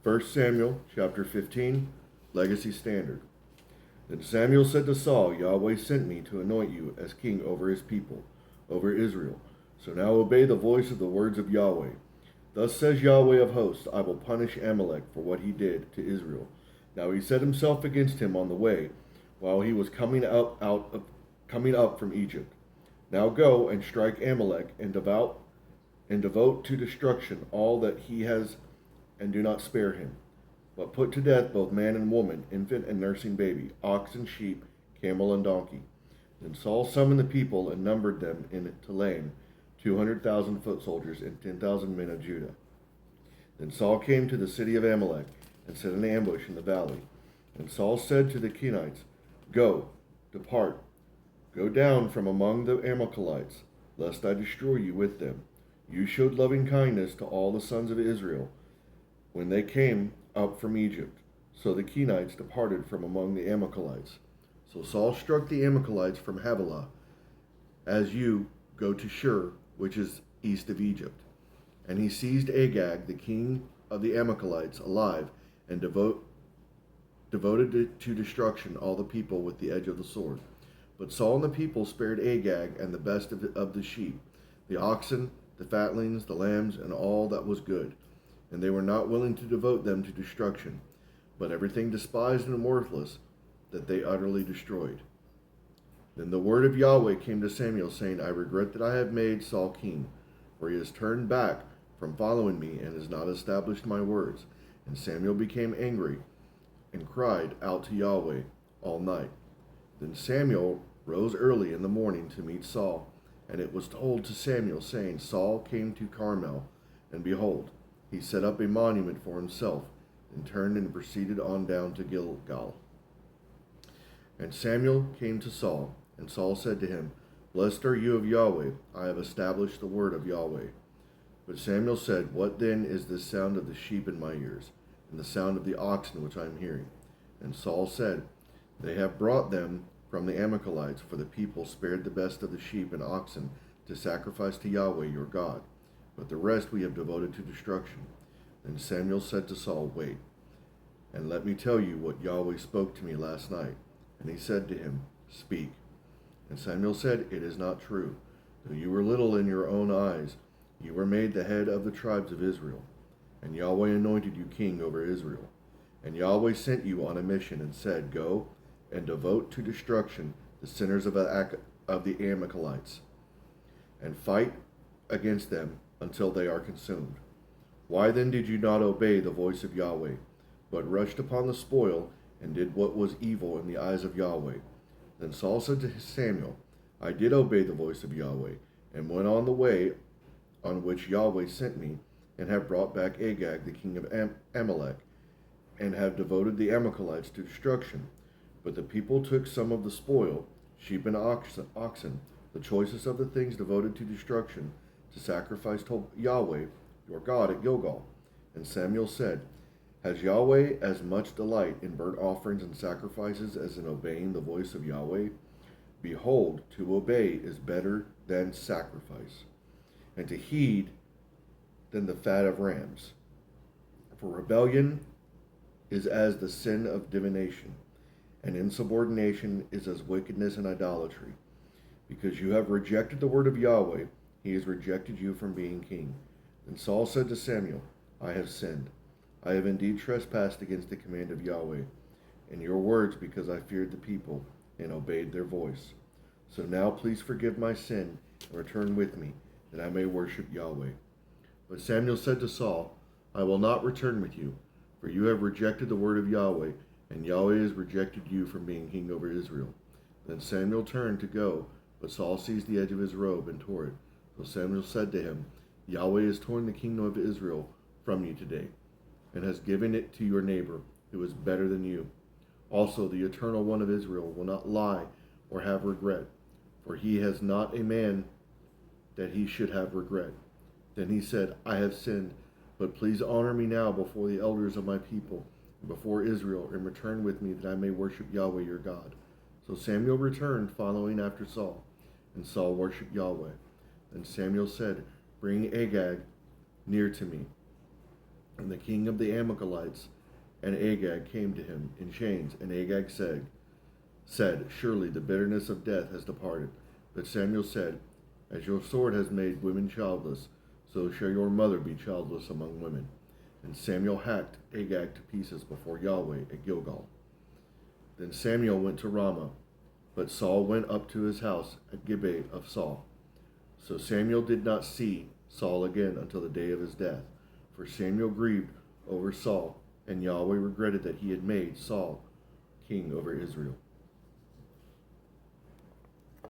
1 Samuel chapter 15, Legacy Standard. Then Samuel said to Saul, Yahweh sent me to anoint you as king over his people, over Israel. So now obey the voice of the words of Yahweh. Thus says Yahweh of hosts, I will punish Amalek for what he did to Israel. Now he set himself against him on the way, while he was coming up from Egypt. Now go and strike Amalek and devote to destruction all that he has, and do not spare him. But put to death both man and woman, infant and nursing baby, ox and sheep, camel and donkey. Then Saul summoned the people and numbered them in Telaim, 200,000 foot soldiers and 10,000 men of Judah. Then Saul came to the city of Amalek and set an ambush in the valley. And Saul said to the Kenites, Go, depart, go down from among the Amalekites, lest I destroy you with them. You showed loving kindness to all the sons of Israel when they came up from Egypt. So the Kenites departed from among the Amalekites. So Saul struck the Amalekites from Havilah, as you go to Shur, which is east of Egypt. And he seized Agag, the king of the Amalekites, alive, and devoted to destruction all the people with the edge of the sword. But Saul and the people spared Agag and the best of the sheep, the oxen, the fatlings, the lambs, and all that was good. And they were not willing to devote them to destruction, but everything despised and worthless that they utterly destroyed. Then the word of Yahweh came to Samuel, saying, I regret that I have made Saul king, for he has turned back from following me and has not established my words. And Samuel became angry and cried out to Yahweh all night. Then Samuel rose early in the morning to meet Saul, and it was told to Samuel, saying, Saul came to Carmel, and behold, he set up a monument for himself, and turned and proceeded on down to Gilgal. And Samuel came to Saul, and Saul said to him, Blessed are you of Yahweh, I have established the word of Yahweh. But Samuel said, What then is this sound of the sheep in my ears, and the sound of the oxen which I am hearing? And Saul said, They have brought them from the Amalekites, for the people spared the best of the sheep and oxen to sacrifice to Yahweh your God, but the rest we have devoted to destruction. Then Samuel said to Saul, Wait, and let me tell you what Yahweh spoke to me last night. And he said to him, Speak. And Samuel said, It is not true. Though you were little in your own eyes, you were made the head of the tribes of Israel. And Yahweh anointed you king over Israel. And Yahweh sent you on a mission and said, Go and devote to destruction the sinners of the Amalekites, and fight against them until they are consumed. Why then did you not obey the voice of Yahweh, but rushed upon the spoil, and did what was evil in the eyes of Yahweh? Then Saul said to Samuel, I did obey the voice of Yahweh, and went on the way on which Yahweh sent me, and have brought back Agag, the king of Amalek, and have devoted the Amalekites to destruction. But the people took some of the spoil, sheep and oxen, the choicest of the things devoted to destruction, to sacrifice to Yahweh your God at Gilgal. And Samuel said, Has Yahweh as much delight in burnt offerings and sacrifices as in obeying the voice of Yahweh? Behold, to obey is better than sacrifice, and to heed than the fat of rams. For rebellion is as the sin of divination, and insubordination is as wickedness and idolatry. Because you have rejected the word of Yahweh, he has rejected you from being king. And Saul said to Samuel, I have sinned. I have indeed trespassed against the command of Yahweh, and your words, because I feared the people, and obeyed their voice. So now please forgive my sin, and return with me, that I may worship Yahweh. But Samuel said to Saul, I will not return with you, for you have rejected the word of Yahweh, and Yahweh has rejected you from being king over Israel. Then Samuel turned to go, but Saul seized the edge of his robe and tore it. So Samuel said to him, Yahweh has torn the kingdom of Israel from you today, and has given it to your neighbor, who is better than you. Also the Eternal One of Israel will not lie or have regret, for he has not a man that he should have regret. Then he said, I have sinned, but please honor me now before the elders of my people, and before Israel, and return with me that I may worship Yahweh your God. So Samuel returned, following after Saul, and Saul worshipped Yahweh. Then Samuel said, Bring Agag near to me. And the king of the Amalekites and Agag came to him in chains, and Agag said, Surely the bitterness of death has departed. But Samuel said, As your sword has made women childless, so shall your mother be childless among women. And Samuel hacked Agag to pieces before Yahweh at Gilgal. Then Samuel went to Ramah, but Saul went up to his house at Gibeah of Saul. So Samuel did not see Saul again until the day of his death. For Samuel grieved over Saul, and Yahweh regretted that he had made Saul king over Israel.